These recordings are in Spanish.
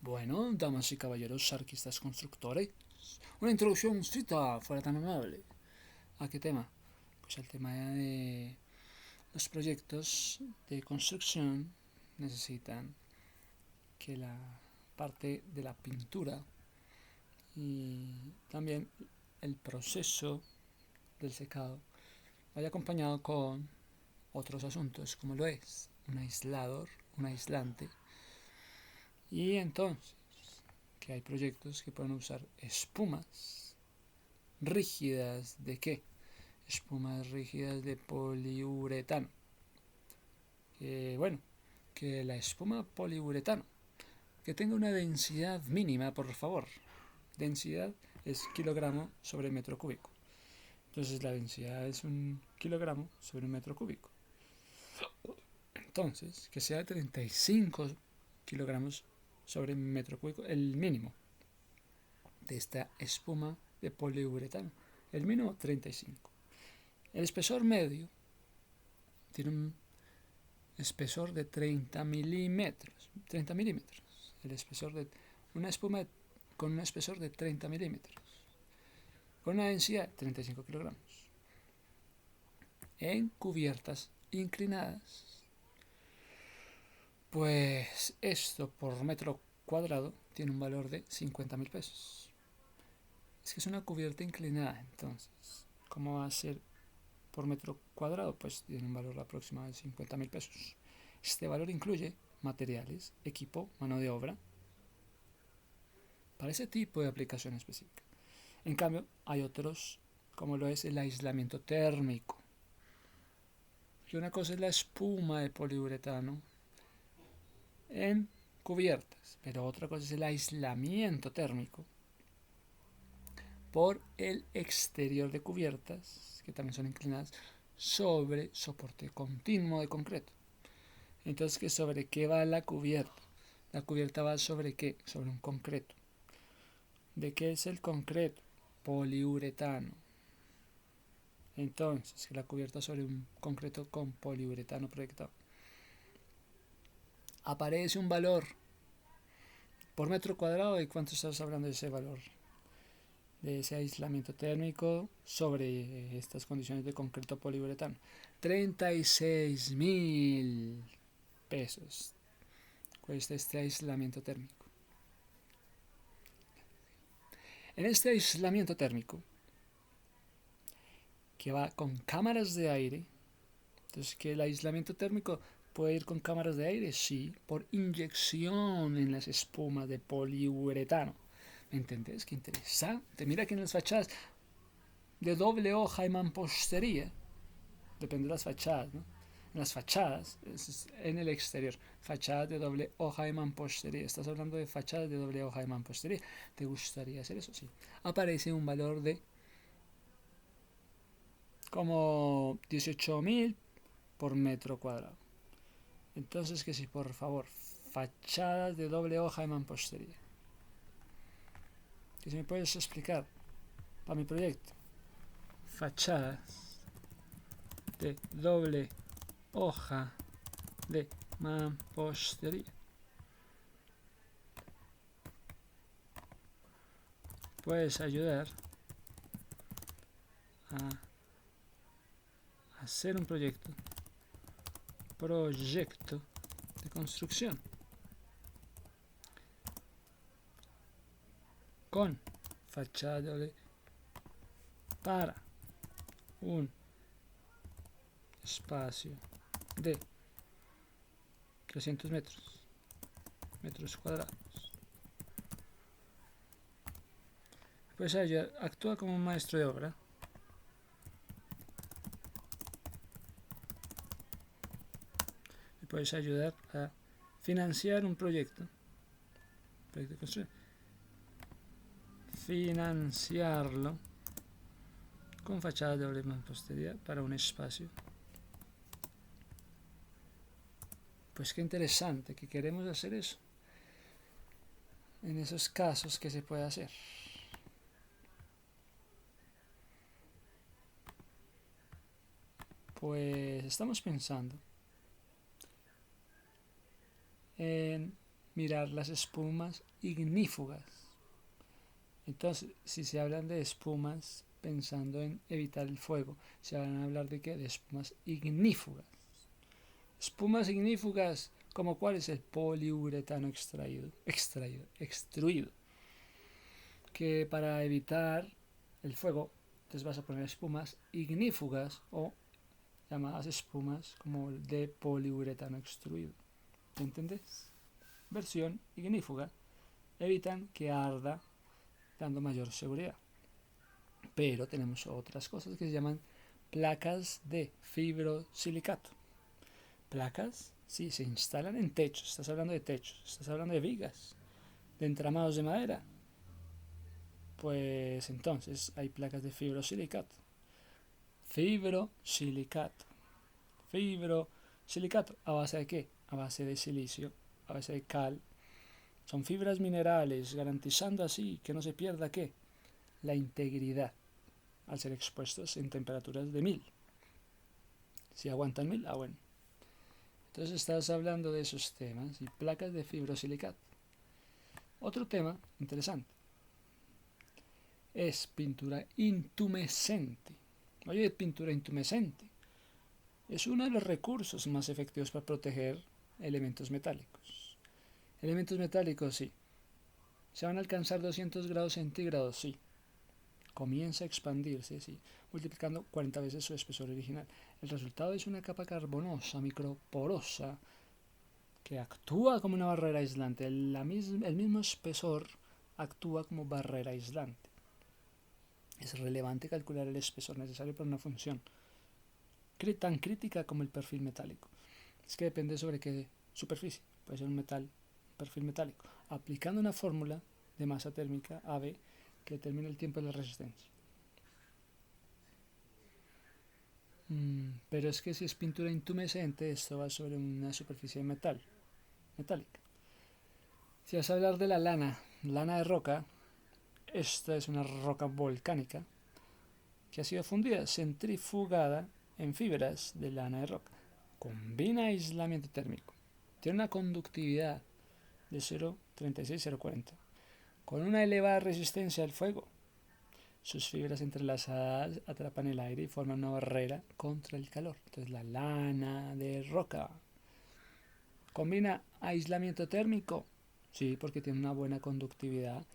Bueno, damas y caballeros arquistas constructores, una introduccióncita fuera tan amable. ¿A qué tema? Pues el tema de los proyectos de construcción necesitan que la parte de la pintura y también el proceso del secado vaya acompañado con otros asuntos, como lo es un aislador, un aislante. Y entonces, que hay proyectos que pueden usar espumas rígidas de qué? Espumas rígidas de poliuretano. Bueno, que la espuma poliuretano que tenga una densidad mínima, por favor. Densidad es kilogramo sobre metro cúbico. Entonces la densidad es un kilogramo sobre un metro cúbico. Entonces, que sea 35 kilogramos sobre metro cúbico, el mínimo de esta espuma de poliuretano. El mínimo 35. El espesor medio tiene un espesor de 30 milímetros. 30 milímetros. El espesor de una espuma con un espesor de 30 milímetros. Con una densidad de 35 kilogramos. En cubiertas inclinadas. Pues esto por metro cuadrado tiene un valor de 50.000 pesos. Es que es una cubierta inclinada, entonces, ¿cómo va a ser por metro cuadrado? Pues tiene un valor aproximado de 50.000 pesos. Este valor incluye materiales, equipo, mano de obra, para ese tipo de aplicación específica. En cambio, hay otros, como lo es el aislamiento térmico. Y una cosa es la espuma de poliuretano en cubiertas, pero otra cosa es el aislamiento térmico por el exterior de cubiertas, que también son inclinadas, sobre soporte continuo de concreto. Entonces, ¿sobre qué va la cubierta? La cubierta va sobre qué? Sobre un concreto. ¿De qué es el concreto? Poliuretano. Entonces, que la cubierta sobre un concreto con poliuretano proyectado. Aparece un valor por metro cuadrado. ¿Y cuánto estás hablando de ese valor? De ese aislamiento térmico sobre estas condiciones de concreto poliuretano. 36.000 pesos cuesta este aislamiento térmico. En este aislamiento térmico, que va con cámaras de aire, entonces que el aislamiento térmico puede ir con cámaras de aire, sí, por inyección en las espumas de poliuretano. ¿Me entendés? Qué interesante. Mira que en las fachadas de doble hoja y mampostería, depende de las fachadas, ¿no? En las fachadas, en el exterior, fachadas de doble hoja de mampostería. Estás hablando de fachadas de doble hoja de mampostería. ¿Te gustaría hacer eso? Sí. Aparece un valor de como 18.000 por metro cuadrado. Entonces, que si por favor, fachadas de doble hoja de mampostería. Que si me puedes explicar para mi proyecto. Fachadas de doble hoja de mampostería. Puedes ayudar a hacer un proyecto de construcción con fachada doble para un espacio de 300 metros cuadrados. Pues ella actúa como un maestro de obra. Me puedes ayudar a financiar un proyecto de construcción. Financiarlo con fachada de doble mampostería para un espacio. Pues qué interesante que queremos hacer eso. En esos casos, ¿qué se puede hacer? Pues estamos pensando en mirar las espumas ignífugas. Entonces, si se hablan de espumas pensando en evitar el fuego, se van a hablar de qué? De espumas ignífugas. Espumas ignífugas, como cuál es el poliuretano extruido, que para evitar el fuego, entonces vas a poner espumas ignífugas o llamadas espumas como el de poliuretano extruido. ¿Entendés? Versión ignífuga. Evitan que arda dando mayor seguridad. Pero tenemos otras cosas que se llaman placas de fibrosilicato. Placas, sí, se instalan en techos. Estás hablando de techos, estás hablando de vigas, de entramados de madera. Pues entonces hay placas de fibrosilicato. Fibrosilicato. Fibrosilicato. ¿A base de qué? A base de silicio, a base de cal. Son fibras minerales, garantizando así que no se pierda ¿qué? La integridad al ser expuestos en temperaturas de 1000. Si aguantan 1000, bueno. Entonces estás hablando de esos temas y placas de fibrosilicato. Otro tema interesante es pintura intumescente. Oye, pintura intumescente es uno de los recursos más efectivos para proteger elementos metálicos. Elementos metálicos, sí. ¿Se van a alcanzar 200 grados centígrados? Sí. Comienza a expandirse, sí, multiplicando 40 veces su espesor original. El resultado es una capa carbonosa, microporosa, que actúa como una barrera aislante. El mismo espesor actúa como barrera aislante. Es relevante calcular el espesor necesario para una función tan crítica como el perfil metálico. Es que depende sobre qué superficie. Puede ser un metal, perfil metálico. Aplicando una fórmula de masa térmica AB que determina el tiempo de la resistencia. Pero es que si es pintura intumescente, esto va sobre una superficie de metálica. Si vas a hablar de la lana de roca, esta es una roca volcánica que ha sido fundida, centrifugada en fibras de lana de roca. Combina aislamiento térmico. Tiene una conductividad de 0,36-0,40 con una elevada resistencia al fuego. Sus fibras entrelazadas atrapan el aire y forman una barrera contra el calor. Entonces la lana de roca combina aislamiento térmico, sí, porque tiene una buena conductividad.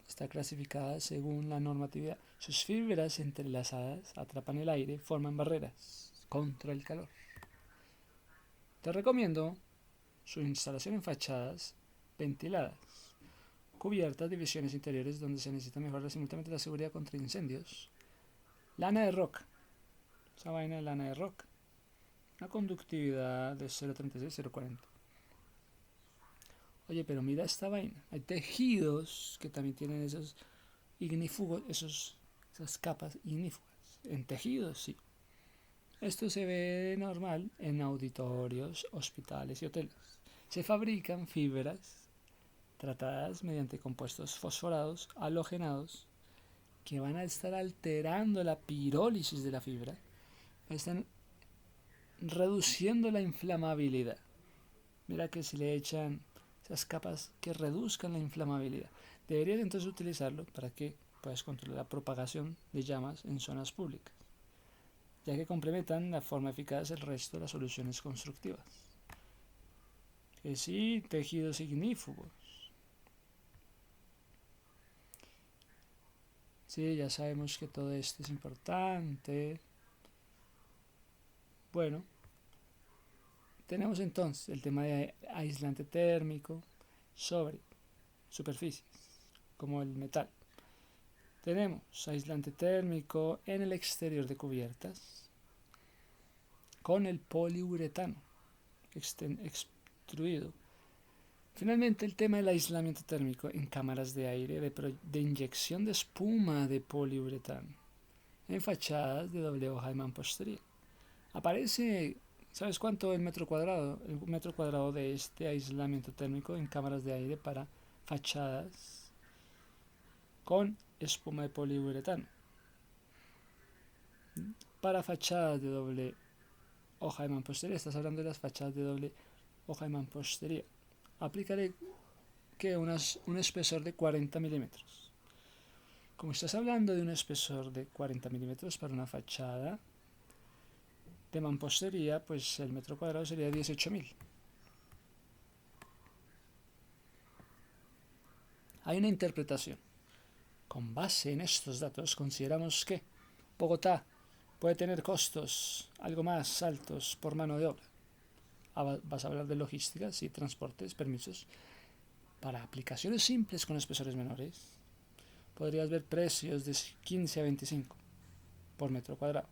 Está clasificada según la normatividad. Sus fibras entrelazadas atrapan el aire y forman barreras contra el calor. Te recomiendo su instalación en fachadas ventiladas, cubiertas, divisiones interiores donde se necesita mejorar simultáneamente la seguridad contra incendios. Lana de roca. Esa vaina de lana de roca. Una conductividad de 0,36-0,40. Oye, pero mira esta vaina. Hay tejidos que también tienen esos ignífugos, esas capas ignífugas. En tejidos, sí. Esto se ve normal en auditorios, hospitales y hoteles. Se fabrican fibras tratadas mediante compuestos fosforados halogenados que van a estar alterando la pirólisis de la fibra, están reduciendo la inflamabilidad. Mira que si le echan esas capas que reduzcan la inflamabilidad, deberías entonces utilizarlo para que puedas controlar la propagación de llamas en zonas públicas, ya que complementan de forma eficaz el resto de las soluciones constructivas. Que sí, tejidos ignífugos. Sí, ya sabemos que todo esto es importante. Bueno, tenemos entonces el tema de aislante térmico sobre superficies, como el metal. Tenemos aislante térmico en el exterior de cubiertas con el poliuretano extruido. Finalmente, el tema del aislamiento térmico en cámaras de aire de inyección de espuma de poliuretano en fachadas de doble hoja de mampostería. Aparece, ¿sabes cuánto el metro cuadrado? El metro cuadrado de este aislamiento térmico en cámaras de aire para fachadas con espuma de poliuretano. Para fachadas de doble hoja de mampostería, estás hablando de las fachadas de doble hoja de mampostería. aplicaré que un espesor de 40 milímetros. Como estás hablando de un espesor de 40 milímetros para una fachada de mampostería, pues el metro cuadrado sería 18.000. Hay una interpretación. Con base en estos datos, consideramos que Bogotá puede tener costos algo más altos por mano de obra. Vas a hablar de logística, sí, transportes, permisos. Para aplicaciones simples con espesores menores, podrías ver precios de 15 a 25 por metro cuadrado.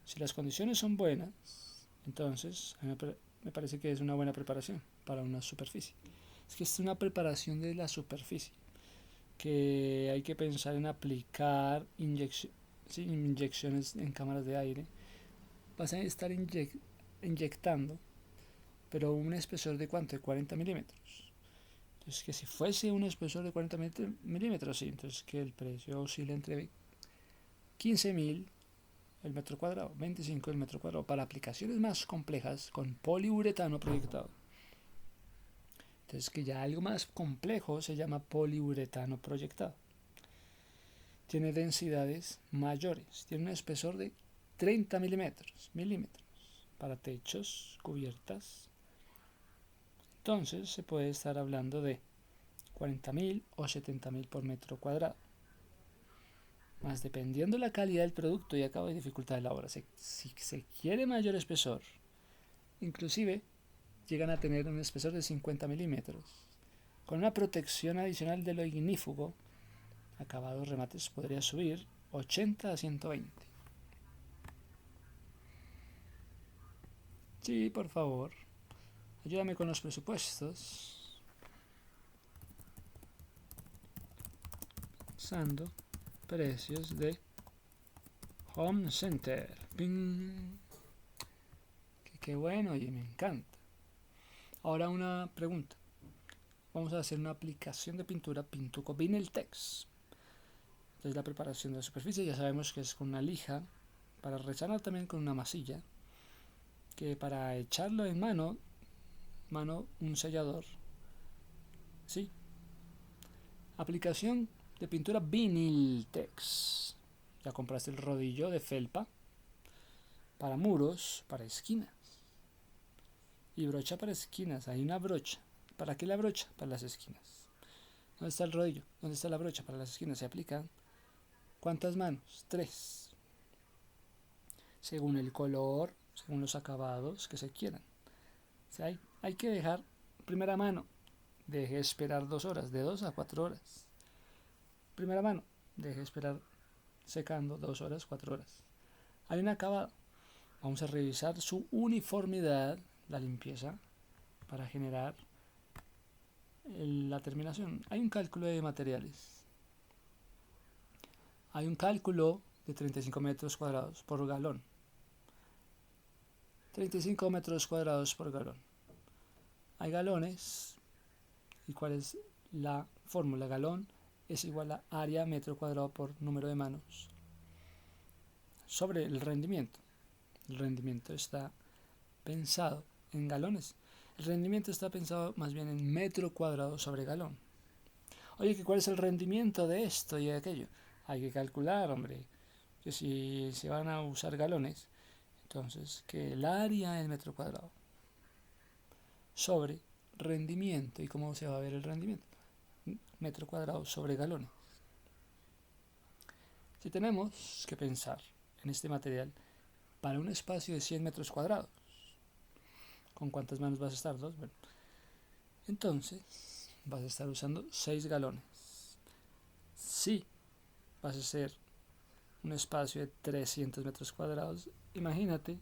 Si las condiciones son buenas, entonces a mí me parece que es una buena preparación para una superficie. Es que es una preparación de la superficie, que hay que pensar en aplicar inyecciones en cámaras de aire. Vas a estar inyectando, pero un espesor de ¿cuánto? De 40 milímetros. Entonces, que si fuese un espesor de 40 milímetros, sí, entonces que el precio oscila entre 15.000 el metro cuadrado, 25 el metro cuadrado, para aplicaciones más complejas con poliuretano proyectado. Entonces, que ya algo más complejo se llama poliuretano proyectado. Tiene densidades mayores, tiene un espesor de 30 milímetros para techos, cubiertas. Entonces se puede estar hablando de 40.000 o 70.000 por metro cuadrado. Más dependiendo de la calidad del producto y a cabo de dificultad de la obra. Si se quiere mayor espesor, inclusive llegan a tener un espesor de 50 milímetros. Con una protección adicional de lo ignífugo, acabados remates podría subir 80 a 120. Sí, por favor, ayúdame con los presupuestos. Usando precios de Home Center. ¡Ping! Qué bueno, oye, me encanta. Ahora una pregunta. Vamos a hacer una aplicación de pintura Pintuco Vinyltex. Entonces la preparación de la superficie ya sabemos que es con una lija, para resanar también con una masilla, que para echarlo en mano un sellador. ¿Sí? Aplicación de pintura Vinyltex. Ya compraste el rodillo de felpa para muros, para esquinas. Y brocha para esquinas. Hay una brocha. ¿Para qué la brocha? Para las esquinas. ¿Dónde está el rodillo? ¿Dónde está la brocha? Para las esquinas se aplican. ¿Cuántas manos? 3. Según el color, según los acabados que se quieran. O sea, hay que dejar primera mano. Deje esperar 2 horas, de 2 a 4 horas. Primera mano, deje esperar secando 2 horas, 4 horas. Hay un acabado. Vamos a revisar su uniformidad, la limpieza, para generar la terminación. Hay un cálculo de materiales. Hay un cálculo de 35 metros cuadrados por galón. 35 metros cuadrados por galón. Hay galones. ¿Y cuál es la fórmula? Galón es igual a área metro cuadrado por número de manos sobre el rendimiento. El rendimiento está pensado en galones. El rendimiento está pensado más bien en metro cuadrado sobre galón. Oye, ¿cuál es el rendimiento de esto y de aquello? Hay que calcular, hombre, que si se van a usar galones, entonces que el área del metro cuadrado sobre rendimiento. ¿Y cómo se va a ver el rendimiento? Metro cuadrado sobre galones. Si tenemos que pensar en este material para un espacio de 100 metros cuadrados, ¿con cuántas manos vas a estar? 2. Bueno, entonces vas a estar usando 6 galones. Si vas a hacer un espacio de 300 metros cuadrados, imagínate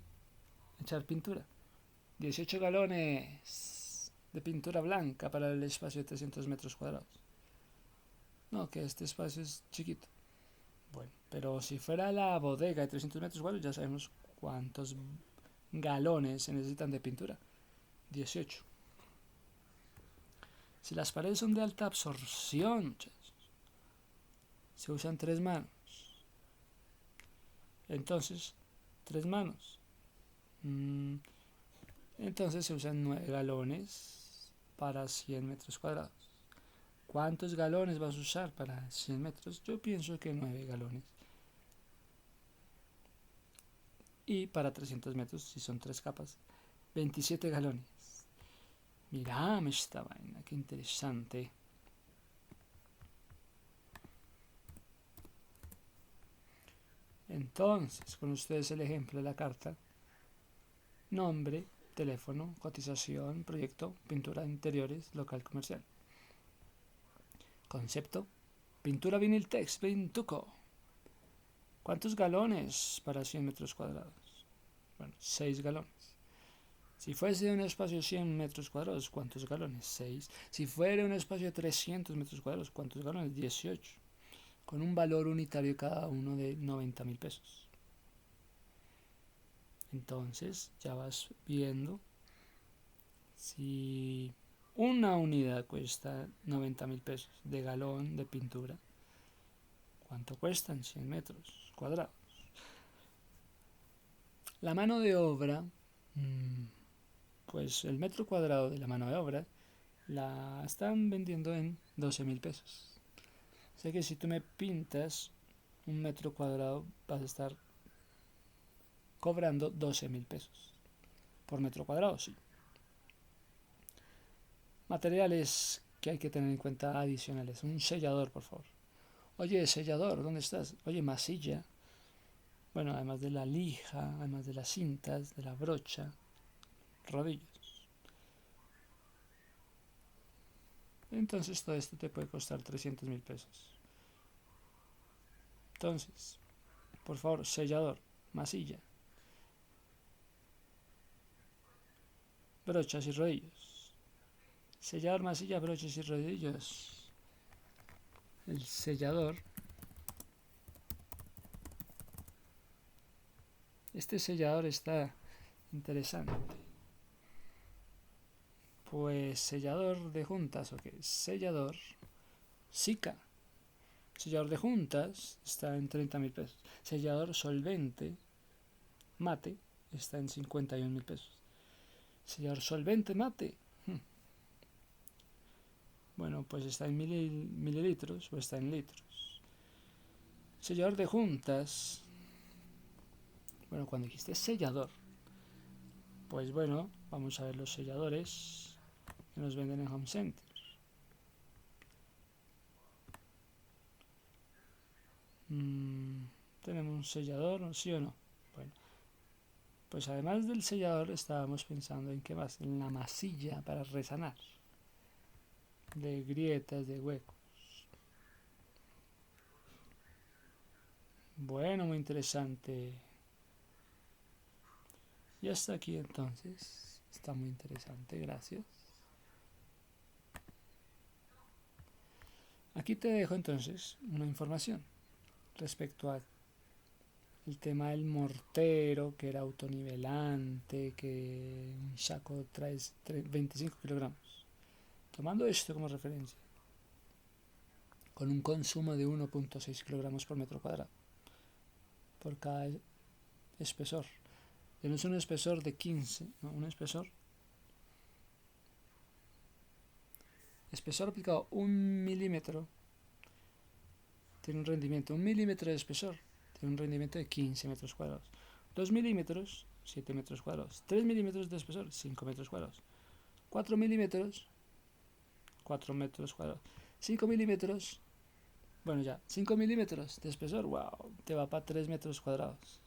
echar pintura. 18 galones de pintura blanca para el espacio de 300 metros cuadrados. No, que este espacio es chiquito. Bueno, pero si fuera la bodega de 300 metros cuadrados, ya sabemos cuántos galones se necesitan de pintura. 18. Si las paredes son de alta absorción, muchachos, se usan 3 manos. Entonces, 3 manos. Entonces se usan 9 galones para 100 metros cuadrados. ¿Cuántos galones vas a usar para 100 metros? Yo pienso que 9 galones. Y para 300 metros, si son 3 capas, 27 galones. Mirame esta vaina, qué interesante. Entonces, con ustedes el ejemplo de la carta. Nombre, teléfono, cotización, proyecto, pintura de interiores, local comercial. Concepto, pintura vinil text, Pintuco. ¿Cuántos galones para 100 metros cuadrados? Bueno, 6 galones. Si fuese un espacio de 100 metros cuadrados, ¿cuántos galones? 6. Si fuera un espacio de 300 metros cuadrados, ¿cuántos galones? 18. Con un valor unitario cada uno de 90.000 pesos. Entonces ya vas viendo si una unidad cuesta 90.000 pesos de galón de pintura, ¿cuánto cuestan 100 metros cuadrados? La mano de obra, pues el metro cuadrado de la mano de obra la están vendiendo en 12.000 pesos. O sea que si tú me pintas un metro cuadrado vas a estar cobrando 12.000 pesos por metro cuadrado, sí. Materiales que hay que tener en cuenta adicionales. Un sellador, por favor. Oye, sellador, ¿dónde estás? Oye, masilla. Bueno, además de la lija, además de las cintas, de la brocha, rodillos. Entonces todo esto te puede costar 300.000 pesos. Entonces, por favor, sellador, masilla, brochas y rodillos. Sellador, masilla, brochas y rodillos. El sellador. Este sellador está interesante. Pues sellador de juntas, ok. Sellador Sica. Sellador de juntas está en 30.000 pesos. Sellador solvente mate está en 51.000 pesos. Sellador solvente mate. Bueno, pues está en mililitros o está en litros. Sellador de juntas. Bueno, cuando dijiste sellador, pues bueno, vamos a ver los selladores que nos venden en Home Center. ¿Tenemos un sellador, sí o no? Bueno, pues además del sellador estábamos pensando en qué más, en la masilla para resanar de grietas, de huecos. Bueno, muy interesante. Y hasta aquí entonces. Está muy interesante, gracias. Aquí te dejo entonces una información respecto a el tema del mortero, que era autonivelante, que un saco trae 25 kilogramos. Tomando esto como referencia, con un consumo de 1.6 kilogramos por metro cuadrado, por cada espesor. Que no es un espesor de 15, no, un espesor aplicado 1 milímetro tiene un rendimiento, 1 milímetro de espesor tiene un rendimiento de 15 metros cuadrados. 2 milímetros, 7 metros cuadrados. 3 milímetros de espesor, 5 metros cuadrados. 4 milímetros, 4 metros cuadrados. 5 milímetros, bueno ya, 5 milímetros de espesor, wow, te va para 3 metros cuadrados.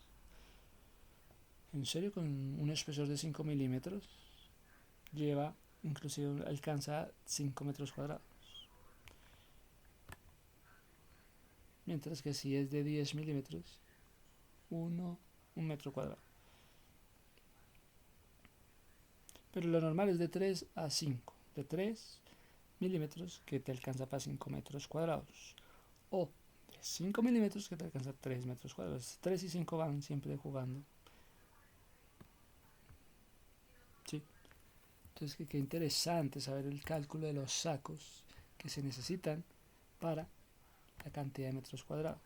¿En serio? Con un espesor de 5 milímetros lleva, inclusive alcanza 5 metros cuadrados. Mientras que si es de 10 milímetros, 1 metro cuadrado. Pero lo normal es de 3 a 5. De 3 milímetros que te alcanza para 5 metros cuadrados. O de 5 milímetros que te alcanza 3 metros cuadrados. 3 y 5 van siempre jugando. Sí. Entonces qué interesante saber el cálculo de los sacos que se necesitan para la cantidad de metros cuadrados.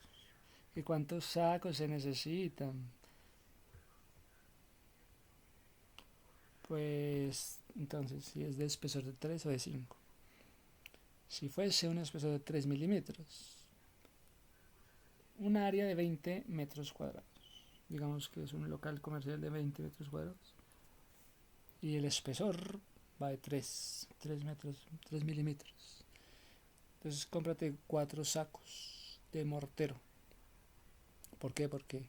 ¿Y cuántos sacos se necesitan? Pues entonces, si es de espesor de 3 o de 5. Si fuese un espesor de 3 milímetros, un área de 20 metros cuadrados. Digamos que es un local comercial de 20 metros cuadrados. Y el espesor va de 3 metros, 3 milímetros. Entonces cómprate 4 sacos de mortero. ¿Por qué? Porque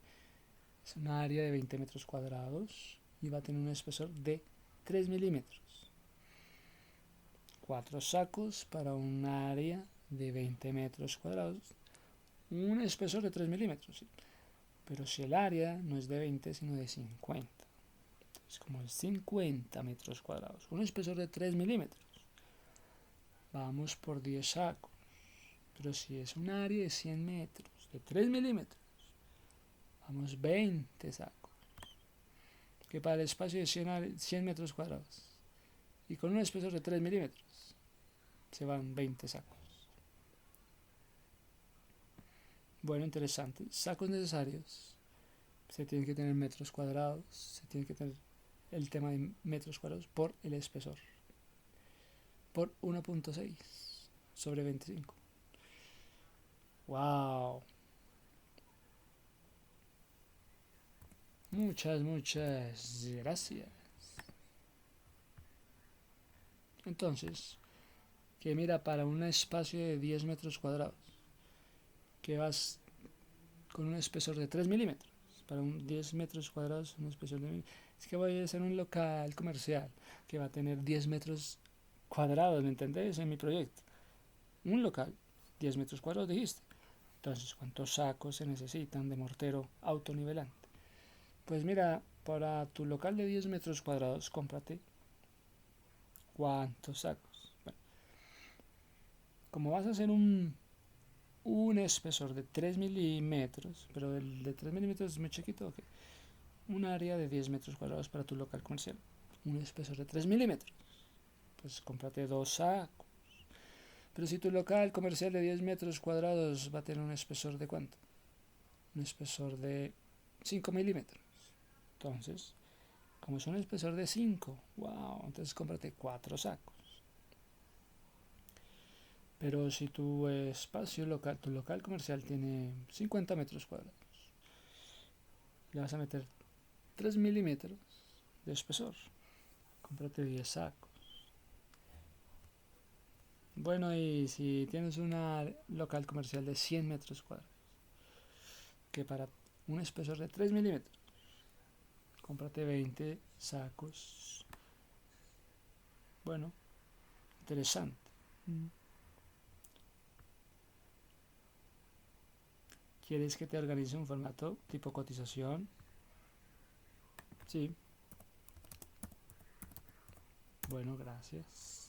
es un área de 20 metros cuadrados y va a tener un espesor de 3 milímetros. 4 sacos para un área de 20 metros cuadrados, un espesor de 3 milímetros. ¿Sí? Pero si el área no es de 20, sino de 50. Es como de 50 metros cuadrados. Un espesor de 3 milímetros. Vamos por 10 sacos. Pero si es un área de 100 metros, de 3 milímetros, vamos 20 sacos. Que para el espacio de 100 metros cuadrados. Y con un espesor de 3 milímetros, se van 20 sacos. Bueno, interesante. Sacos necesarios. Se tienen que tener metros cuadrados. Se tiene que tener el tema de metros cuadrados por el espesor. Por 1.6 sobre 25. ¡Wow! Muchas gracias. Entonces, que mira, para un espacio de 10 metros cuadrados, que vas con un espesor de 3 milímetros, para un 10 metros cuadrados, un espesor de... Es que voy a hacer un local comercial que va a tener 10 metros cuadrados, ¿me entendés? En mi proyecto. Un local, 10 metros cuadrados dijiste. Entonces, ¿cuántos sacos se necesitan de mortero autonivelante? Pues mira, para tu local de 10 metros cuadrados, cómprate ¿cuántos sacos? Bueno, como vas a hacer un espesor de 3 milímetros, pero el de 3 milímetros es muy chiquito, okay. Un área de 10 metros cuadrados para tu local comercial. Un espesor de 3 milímetros. Pues cómprate 2 sacos. Pero si tu local comercial de 10 metros cuadrados va a tener un espesor de ¿cuánto? Un espesor de 5 milímetros. Entonces, como es un espesor de 5, wow, entonces cómprate 4 sacos. Pero si tu espacio local, tu local comercial tiene 50 metros cuadrados, le vas a meter 3 milímetros de espesor, cómprate 10 sacos. Bueno, y si tienes una local comercial de 100 metros cuadrados, que para un espesor de 3 milímetros, cómprate 20 sacos. Bueno, interesante. ¿Quieres que te organice un formato tipo cotización? Sí. Bueno, gracias.